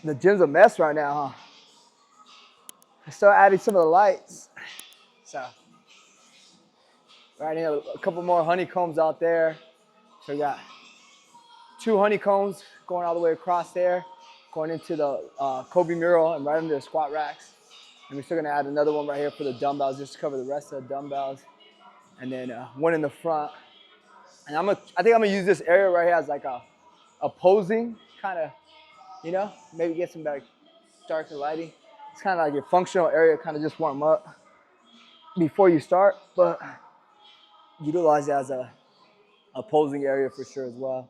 The gym's a mess right now, huh? I start adding some of the lights. So, right here, a couple more honeycombs out there. So we got 2 honeycombs going all the way across there, going into the Kobe mural and right under the squat racks. And we're still gonna add another one right here for the dumbbells, just to cover the rest of the dumbbells. And then one in the front. And I think I'm gonna use this area right here as like a posing kind of, you know, maybe get some better darker lighting. It's kind of like your functional area, kind of just warm up before you start, but utilize it as a posing area for sure as well.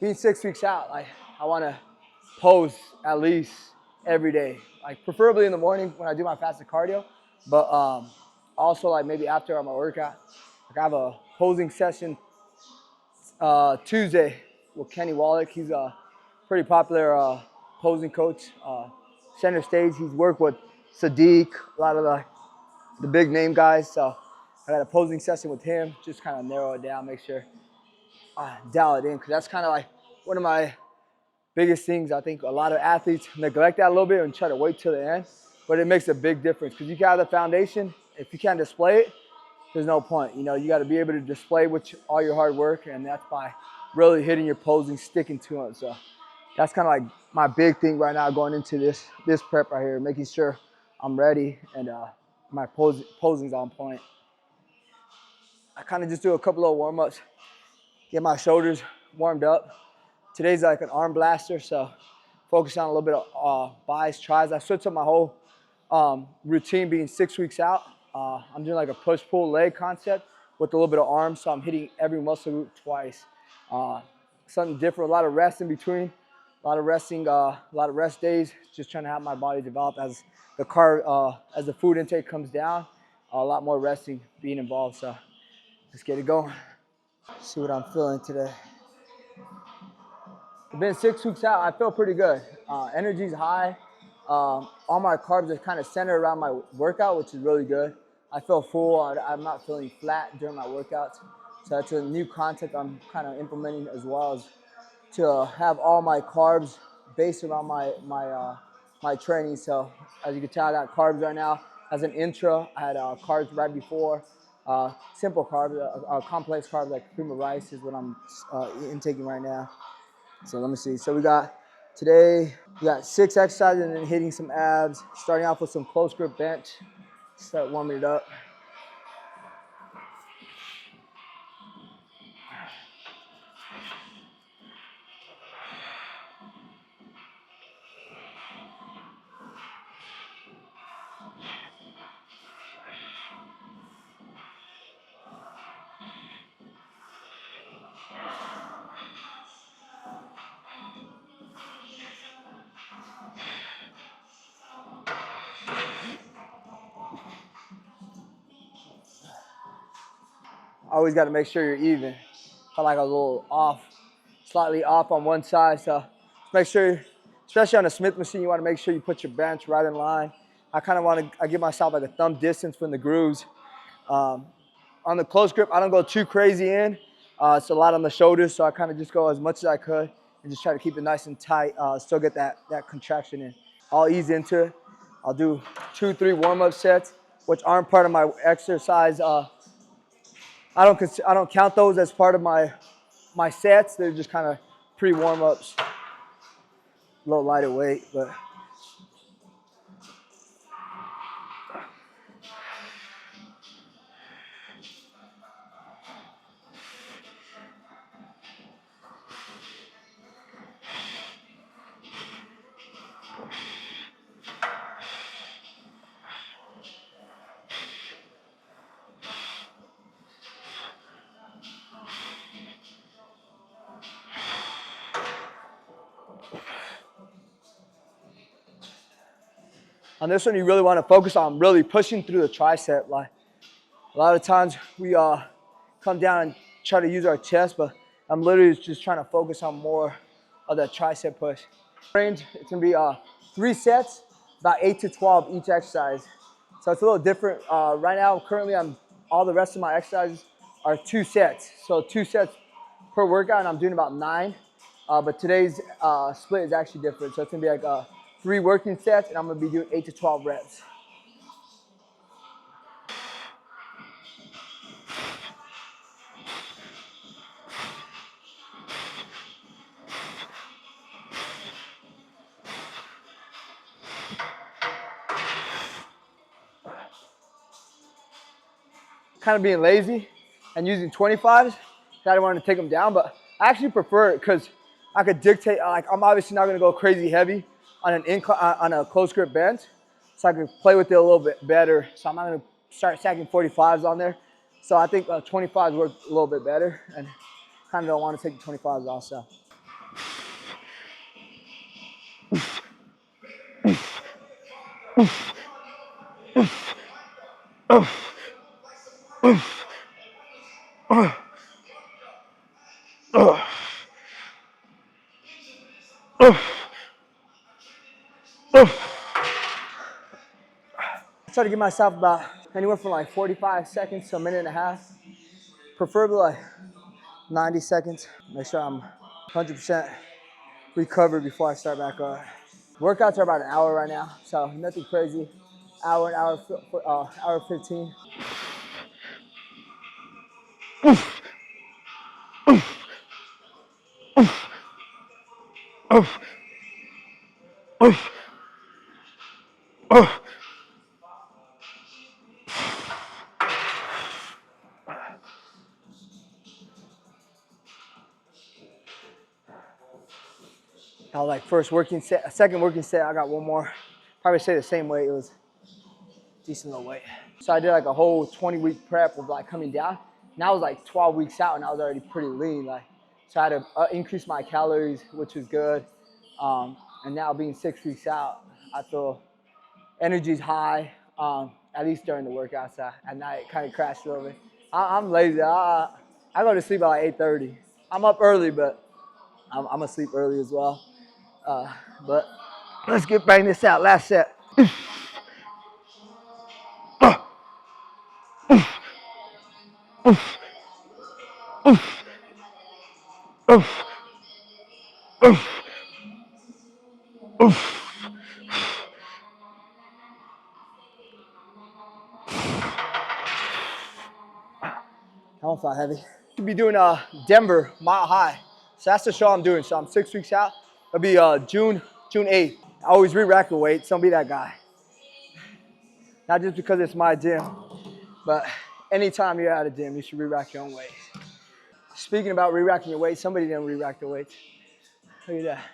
Being 6 weeks out, like I want to pose at least every day, like preferably in the morning when I do my fasted cardio, but also like maybe after my workout. Like I have a posing session Tuesday with Kenny Wallach. He's a pretty popular posing coach. Center stage, he's worked with Sadiq, a lot of the big name guys. So I got a posing session with him, just kind of narrow it down, make sure dial it in, because that's kind of like one of my biggest things. I think a lot of athletes neglect that a little bit and try to wait till the end, but it makes a big difference because you can have the foundation. If you can't display it, there's no point. You know, you got to be able to display all your hard work, and that's by really hitting your posing, sticking to it. So that's kind of like my big thing right now going into this prep right here, making sure I'm ready and my posing's on point. I kind of just do a couple of warm-ups, get my shoulders warmed up. Today's like an arm blaster, so focus on a little bit of bis, tris. I switched up my whole routine being 6 weeks out. I'm doing like a push-pull leg concept with a little bit of arms, so I'm hitting every muscle group twice. Something different, a lot of rest in between, a lot of resting, a lot of rest days, just trying to have my body develop as the food intake comes down, a lot more resting being involved, so let's get it going. See what I'm feeling today. I've been 6 weeks out. I feel pretty good. Energy's high. All my carbs are kind of centered around my workout, which is really good. I feel full. I'm not feeling flat during my workouts. So that's a new concept I'm kind of implementing, as well as to have all my carbs based around my training. So as you can tell, I got carbs right now. As an intro, I had carbs right before. Simple carbs, complex carbs like cream of rice is what I'm intaking right now. So let me see. So we got 6 exercises and then hitting some abs. Starting off with some close grip bench. Start warming it up. Always got to make sure you're even. I like a little off, slightly off on one side. So make sure, especially on a Smith machine, you want to make sure you put your bench right in line. I kind of want to, I give myself like a thumb distance from the grooves. On the close grip, I don't go too crazy in. It's a lot on the shoulders, so I kind of just go as much as I could and just try to keep it nice and tight, still get that contraction in. I'll ease into it. I'll do 2-3 warm-up sets, which aren't part of my exercise. I don't count those as part of my sets. They're just kind of pre-warm-ups, a little lighter weight, but. On this one, you really want to focus on really pushing through the tricep. Like a lot of times we come down and try to use our chest, but I'm literally just trying to focus on more of that tricep push. Range, it's gonna be 3 sets, about 8 to 12 each exercise. So it's a little different. Right now, currently, all the rest of my exercises are 2 sets. So 2 sets per workout, and I'm doing about 9. But today's split is actually different. So it's gonna be like 3 working sets, and I'm gonna be doing 8 to 12 reps. Kind of being lazy and using 25s. I didn't want to take them down, but I actually prefer it because I could dictate. Like I'm obviously not gonna go crazy heavy on an incline on a close grip bench, so I can play with it a little bit better. So I'm not gonna start stacking 45s on there. So I think 25s work a little bit better, and kind of don't want to take the 25s off. So. I try to give myself about anywhere from like 45 seconds to a minute and a half, preferably like 90 seconds. Make sure I'm 100% recovered before I start back up. Workouts are about an hour right now, so nothing crazy. Hour 15. Now, like first working set, second working set, I got one more. Probably say the same weight. It was decent little weight. So I did like a whole 20-week prep of like coming down. And I was like 12 weeks out, and I was already pretty lean. Like, so I had to increase my calories, which was good. And now being 6 weeks out, I feel energy's high. At least during the workouts. At night, it kind of crashed a little bit. I'm lazy. I go to sleep at like 8:30. I'm up early, but I'm asleep early as well. But let's bang this out. Last set. That one felt heavy. Should be doing Denver Mile High. So that's the show I'm doing. So I'm 6 weeks out. It'll be June 8th. I always re-rack the weights. Don't be that guy. Not just because it's my gym, but anytime you're at a gym, you should re-rack your own weights. Speaking about re-racking your weights, somebody didn't re-rack the weights. Look at that.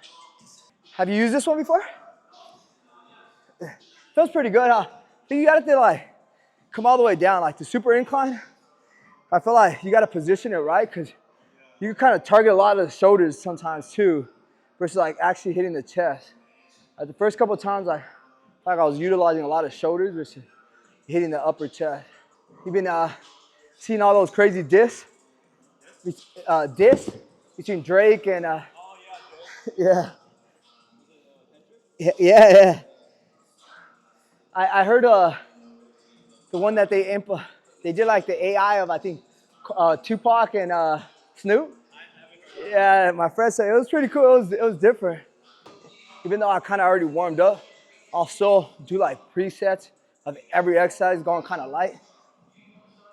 Have you used this one before? Feels pretty good, huh? I think you got to like come all the way down, like the super incline. I feel like you got to position it right because you can kind of target a lot of the shoulders sometimes too, versus like actually hitting the chest. The first couple of times, I felt like I was utilizing a lot of shoulders versus hitting the upper chest. You've been seeing all those crazy diss between Drake and yeah. Yeah. I heard the one that they did like the AI of I think Tupac and Snoop. Yeah, my friend said it was pretty cool. It was different. Even though I kind of already warmed up, I'll still do like presets of every exercise going kind of light.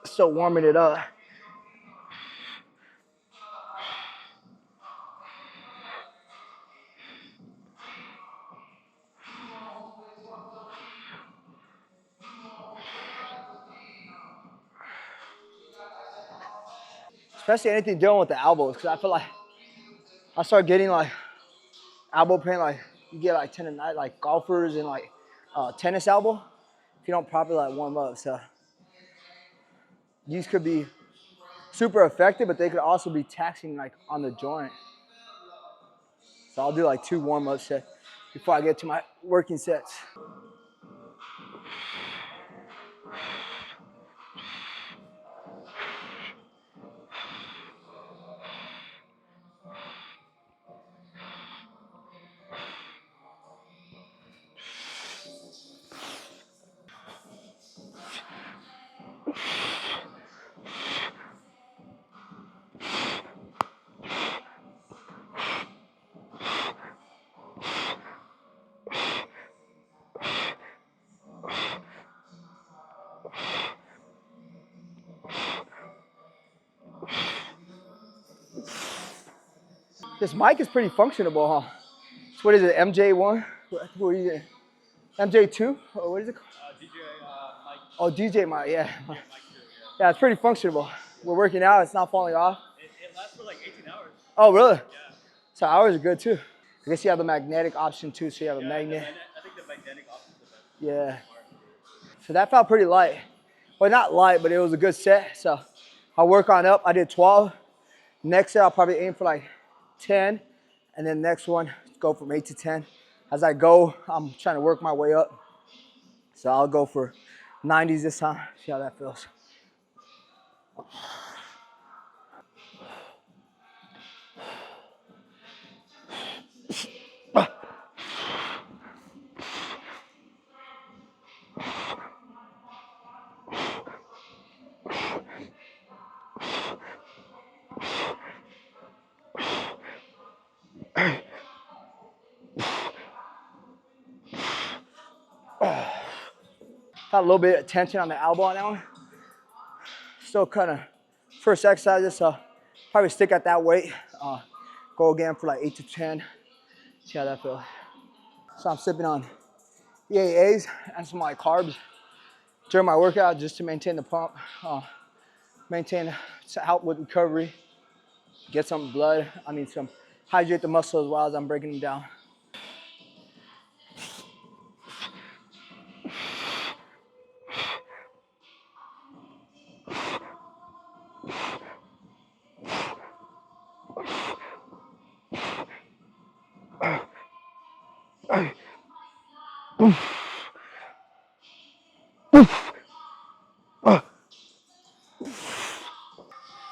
Still warming it up. Especially anything dealing with the elbows, because I feel like I start getting like elbow pain, like you get like tendonitis, like golfers and like tennis elbow, if you don't properly like warm up. So these could be super effective, but they could also be taxing like on the joint. So I'll do like 2 warm-up sets before I get to my working sets. This mic is pretty functionable, huh? So what is it, MJ1? What are you using? MJ2? Or what is it called? DJ mic. Oh, DJ mic, yeah. Mic 2, yeah. Yeah, it's pretty functionable. We're working out, it's not falling off. It lasts for like 18 hours. Oh, really? Yeah. So hours are good too. I guess you have the magnetic option too, so you have a magnet. I think the magnetic option is the best. Yeah. So that felt pretty light. Well, not light, but it was a good set. So I'll work on up. I did 12. Next set, I'll probably aim for like 10. And then next one, go from 8 to 10. As I go, I'm trying to work my way up. So I'll go for 90s this time. See how that feels. Got a little bit of tension on the elbow on that one. Still kind of first exercises, so probably stick at that weight. Go again for like 8 to 10. See how that feels. So I'm sipping on EAAs and some like carbs during my workout just to maintain the pump, to help with recovery, get some blood. Some hydrate the muscle as well as I'm breaking them down.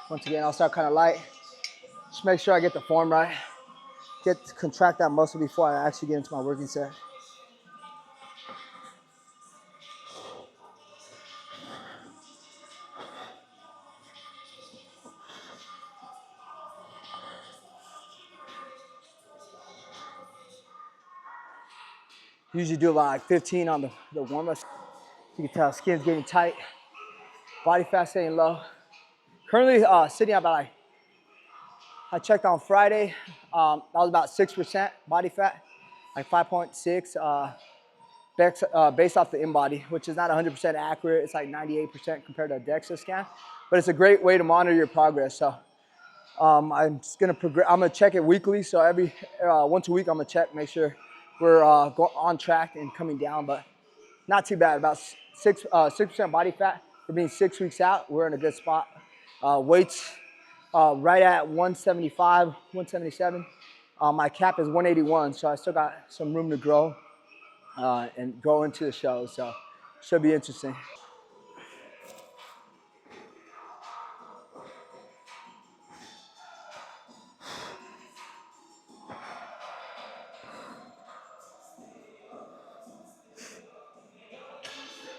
Once again, I'll start kind of light. Just make sure I get the form right. Contract that muscle before I actually get into my working set. Usually do about like 15 on the warm-up. You can tell skin's getting tight, body fat staying low. Currently sitting at about like, I checked on Friday, that was about 6% body fat, like 5.6 based off the in-body, which is not 100% accurate. It's like 98% compared to a DEXA scan, but it's a great way to monitor your progress. So I'm gonna check it weekly. So every once a week, I'm gonna check, make sure we're on track and coming down, but not too bad. About 6% body fat for being 6 weeks out. We're in a good spot. Weights right at 175, 177. My cap is 181, so I still got some room to grow and go into the show. So should be interesting.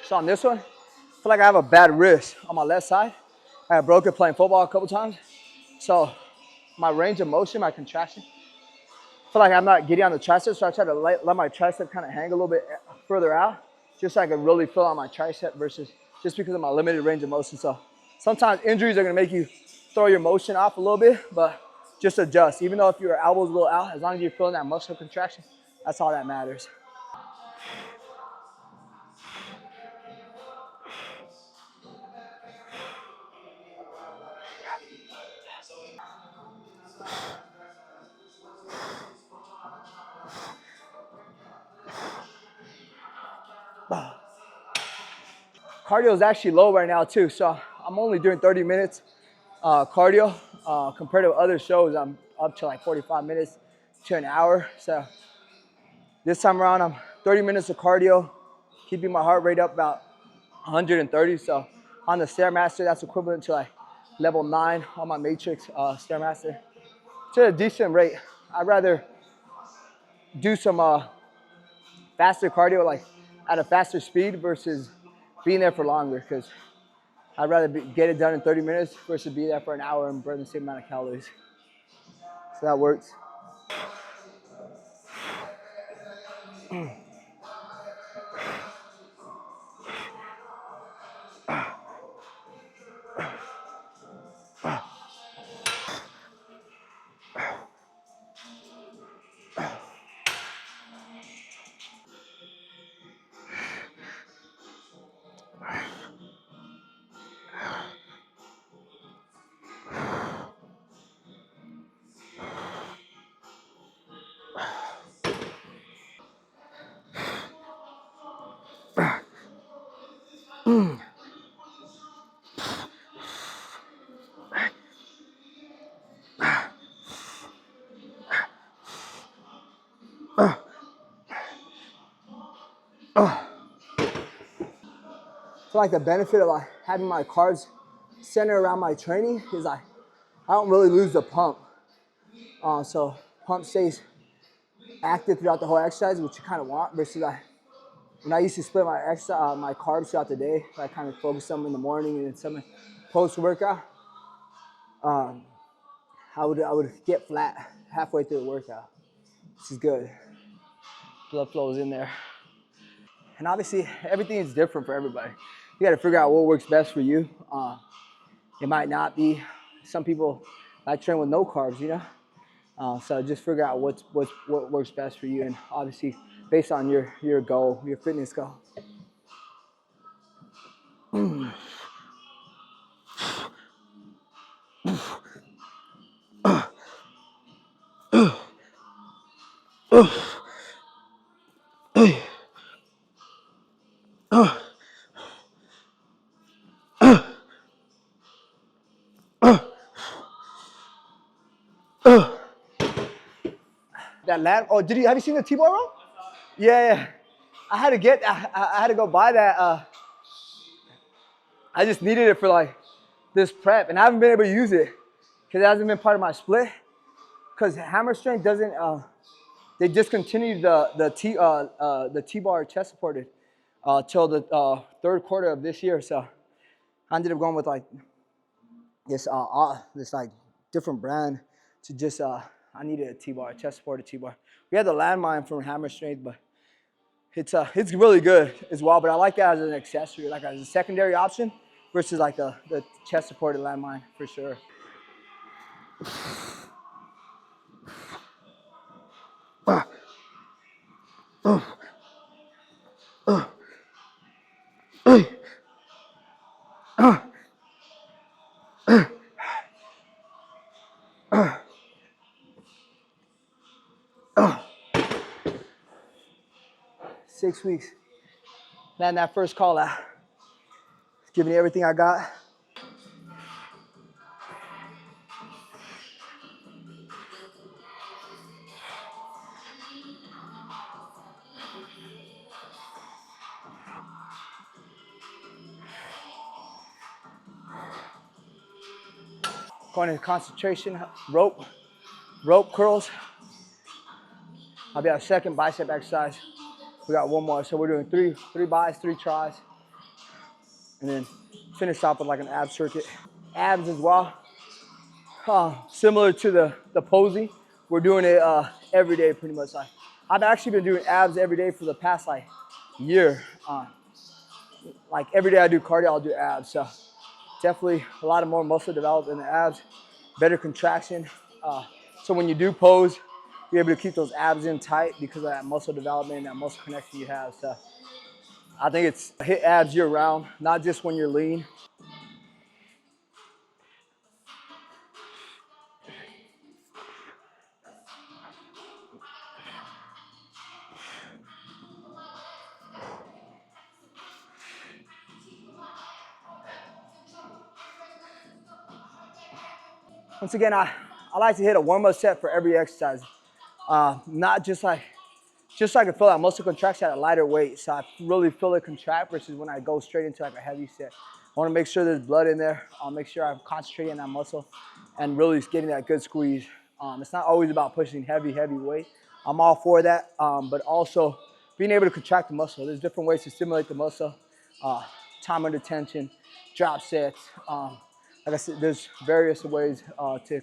So on this one, I feel like I have a bad wrist on my left side. I broke it playing football a couple times. So my range of motion, my contraction, I feel like I'm not getting on the tricep, so I try to let my tricep kind of hang a little bit further out, just so I can really feel on my tricep versus just because of my limited range of motion. So sometimes injuries are gonna make you throw your motion off a little bit, but just adjust. Even though if your elbow's a little out, as long as you're feeling that muscle contraction, that's all that matters. Cardio is actually low right now too, so I'm only doing 30 minutes cardio. Compared to other shows, I'm up to like 45 minutes to an hour. So this time around, I'm 30 minutes of cardio, keeping my heart rate up about 130. So on the Stairmaster, that's equivalent to like level 9 on my Matrix Stairmaster. It's at a decent rate. I'd rather do some faster cardio, like at a faster speed versus being there for longer, because I'd rather get it done in 30 minutes versus be there for an hour and burn the same amount of calories. So that works. So like the benefit of like having my carbs centered around my training is I don't really lose the pump. So pump stays active throughout the whole exercise, which you kind of want. Versus when I used to split my my carbs throughout the day, I kind of focus some in the morning and then some post workout. I would get flat halfway through the workout. This is good. Blood flow is in there. And obviously, everything is different for everybody. You got to figure out what works best for you. It might not be. Some people like train with no carbs, you know. So just figure out what works best for you, and obviously based on your goal, your fitness goal. That lat. Oh, have you seen the T-bar row? Yeah, yeah. I had to go buy that. I just needed it for like this prep, and I haven't been able to use it because it hasn't been part of my split. Because hammer strength doesn't. They discontinued the T-bar chest supported till the third quarter of this year. So I ended up going with like this like different brand to just I needed a T-bar, chest supported T-bar. We had the landmine from hammer strength, but it's really good as well. But I like that as an accessory, like as a secondary option versus like the chest supported landmine for sure. Uh, 6 weeks. Man, that first call out, giving you everything I got. Going into concentration, rope curls. I'll be our second bicep exercise. We got one more, so we're doing three bis, 3 tries, and then finish off with like an ab circuit. Abs as well. Similar to the posing, we're doing it every day pretty much. I've actually been doing abs every day for the past like year. Like every day I do cardio, I'll do abs. So definitely a lot of more muscle development in the abs, better contraction. So when you do pose, you're able to keep those abs in tight because of that muscle development and that muscle connection you have. So I think it's hit abs year round, not just when you're lean. Once again, I like to hit a warm-up set for every exercise. Not just so I can feel that muscle contraction at a lighter weight. So I really feel it contract versus when I go straight into like a heavy set. I want to make sure there's blood in there. I'll make sure I'm concentrating on that muscle and really getting that good squeeze. It's not always about pushing heavy weight. I'm all for that, but also being able to contract the muscle. There's different ways to stimulate the muscle. Time under tension, drop sets. Like I said, there's various ways to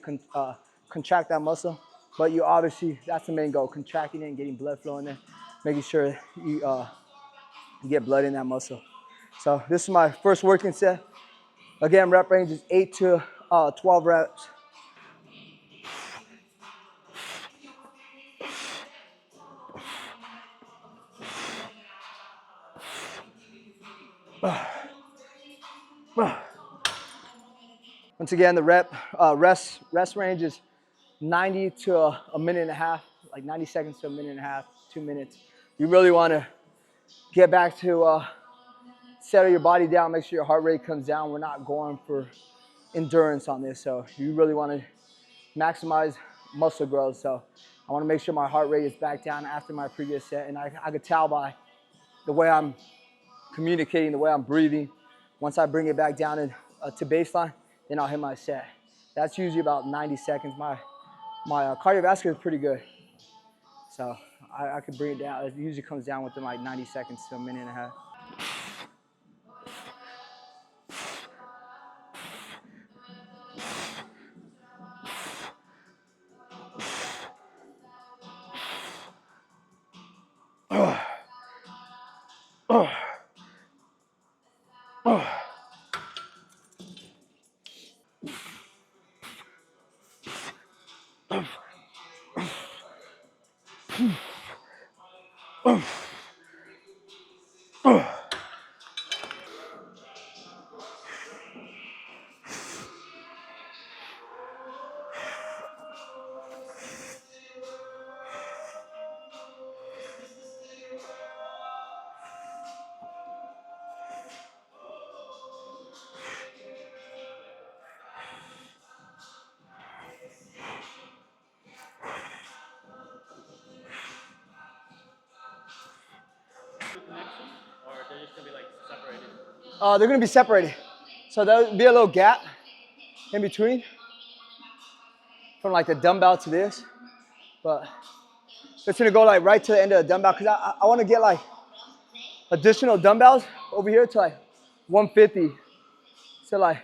contract that muscle. But you obviously, that's the main goal, contracting it and getting blood flow in there, making sure you get blood in that muscle. So this is my first working set. Again, rep range is 8 to 12 reps. Once again, the rest range is 90 to a minute and a half, like 90 seconds to a minute and a half, 2 minutes. You really want to get back to settle your body down, make sure your heart rate comes down. We're not going for endurance on this, so you really want to maximize muscle growth. So I want to make sure my heart rate is back down after my previous set, and I could tell by the way I'm communicating, the way I'm breathing. Once I bring it back down to baseline, then I'll hit my set. That's usually about 90 seconds. My cardiovascular is pretty good, so I could bring it down. It usually comes down within like 90 seconds to a minute and a half. They're gonna be separated, so there'll be a little gap in between from like the dumbbell to this, but it's gonna go like right to the end of the dumbbell because I want to get like additional dumbbells over here to like 150. So like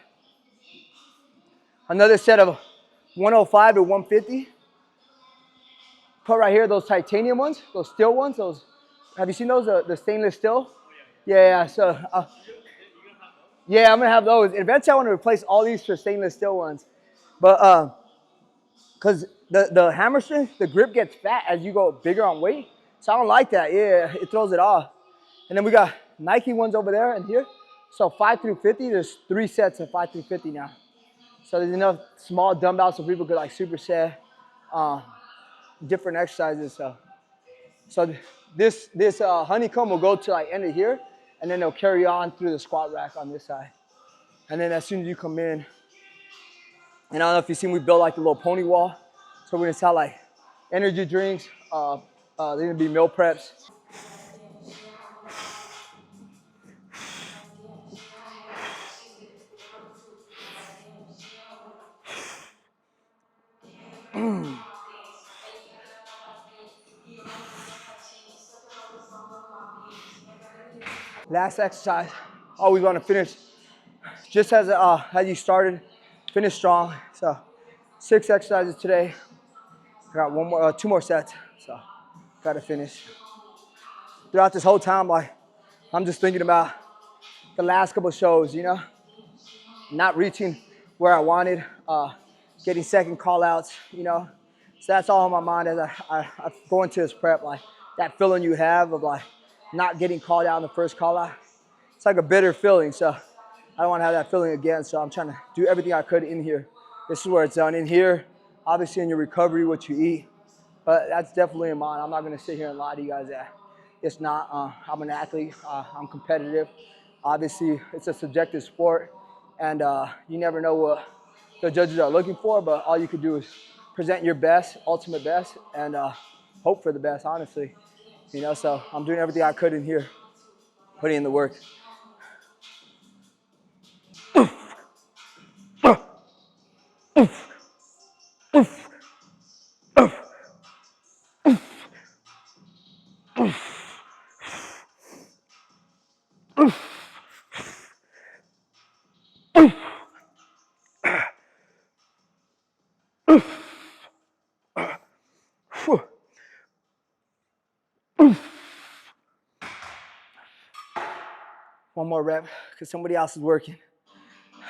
another set of 105 to 150. Put right here those titanium ones, those steel ones. Those, have you seen those? The stainless steel? Yeah. So yeah, I'm gonna have those. Eventually, I want to replace all these for stainless steel ones, but because the hammer strength, the grip gets fat as you go bigger on weight. So I don't like that. Yeah, it throws it off. And then we got Nike ones over there and here. So 5 through 50, there's 3 sets of 5 through 50 now. So there's enough small dumbbells so people could like superset different exercises. So this honeycomb will go to like end of here, and then it'll carry on through the squat rack on this side. And then as soon as you come in, and I don't know if you've seen, we built like the little pony wall. So we're gonna sell like energy drinks. They're gonna be meal preps. Last exercise, always want to finish just as you started, finish strong. So 6 exercises today. I got 2 more sets, so got to finish. Throughout this whole time, like I'm just thinking about the last couple of shows, you know, not reaching where I wanted, getting second call outs, you know. So that's all on my mind as I go into this prep, like that feeling you have of like not getting called out in the first call out. It's like a bitter feeling, so I don't want to have that feeling again. So I'm trying to do everything I could in here. This is where it's done. In here, obviously in your recovery, what you eat, but that's definitely in mind. I'm not going to sit here and lie to you guys that it's not. I'm an athlete. I'm competitive. Obviously, it's a subjective sport, and you never know what the judges are looking for, but all you could do is present your best, ultimate best, and hope for the best, honestly. You know, so I'm doing everything I could in here, putting in the work. One more rep, because somebody else is working.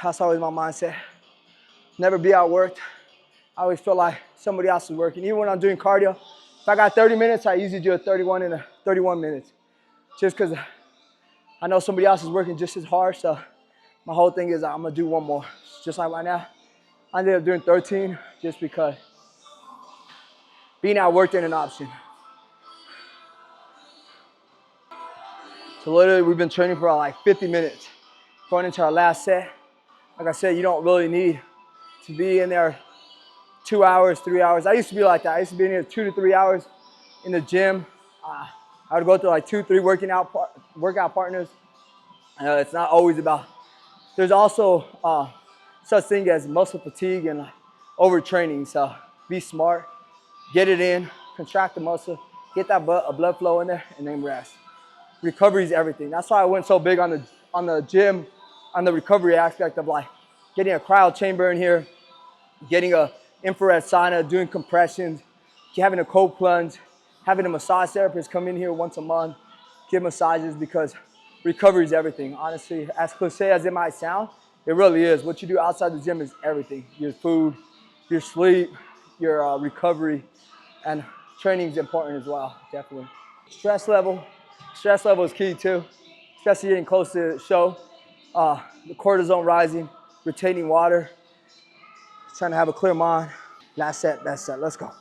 That's always my mindset. Never be outworked. I always feel like somebody else is working. Even when I'm doing cardio, if I got 30 minutes, I usually do a 31 in 31 minutes. Just because I know somebody else is working just as hard, so my whole thing is I'm gonna do one more. Just like right now, I ended up doing 13 just because being outworked ain't an option. So literally we've been training for like 50 minutes. Going into our last set. Like I said, you don't really need to be in there 2 hours, 3 hours. I used to be like that. I used to be in here 2 to 3 hours in the gym. I would go through like 2, 3 workout partners. It's not always about, there's also such thing as muscle fatigue and overtraining. So be smart, get it in, contract the muscle, get that blood flow in there, and then rest. Recovery is everything. That's why I went so big on the gym, on the recovery aspect of like getting a cryo chamber in here, getting a infrared sauna, doing compressions, having a cold plunge, having a massage therapist come in here once a month, give massages, because recovery is everything. Honestly, as cliche as it might sound, it really is. What you do outside the gym is everything. Your food, your sleep, your recovery, and training is important as well, definitely. Stress level is key too, especially getting close to the show. The cortisone rising, retaining water, trying to have a clear mind. Last set, best set, let's go.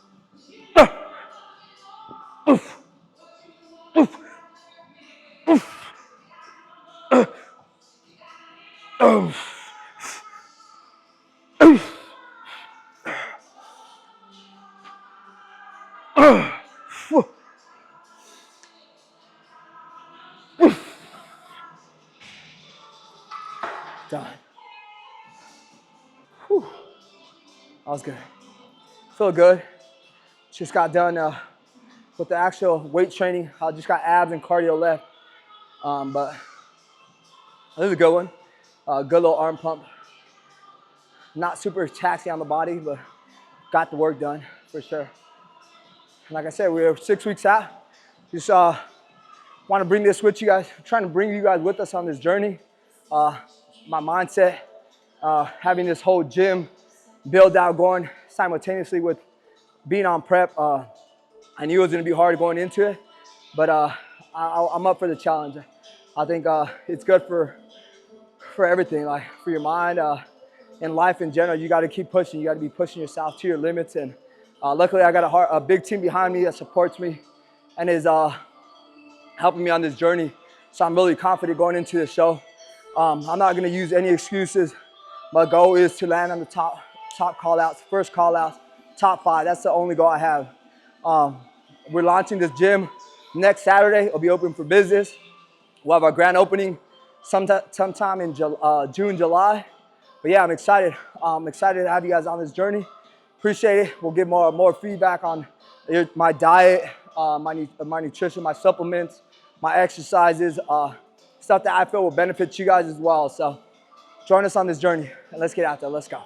Done. Whew. That was good. Feel good. Just got done with the actual weight training. I just got abs and cardio left. But this is a good one. Good little arm pump. Not super taxing on the body, but got the work done for sure. And like I said, we're 6 weeks out. Just want to bring this with you guys. I'm trying to bring you guys with us on this journey. My mindset, having this whole gym build out going simultaneously with being on prep. I knew it was going to be hard going into it, but I'm up for the challenge. I think it's good for everything, like for your mind, in life in general. You got to keep pushing. You got to be pushing yourself to your limits. And luckily, I got a big team behind me that supports me and is helping me on this journey. So I'm really confident going into the show. I'm not going to use any excuses. My goal is to land on the top call-outs, first call-outs, top 5. That's the only goal I have. We're launching this gym next Saturday. It'll be open for business. We'll have our grand opening sometime in June, July. But yeah, I'm excited. I'm excited to have you guys on this journey. Appreciate it. We'll get more feedback on my diet, my nutrition, my supplements, my exercises, stuff that I feel will benefit you guys as well. So join us on this journey and let's get out there. Let's go.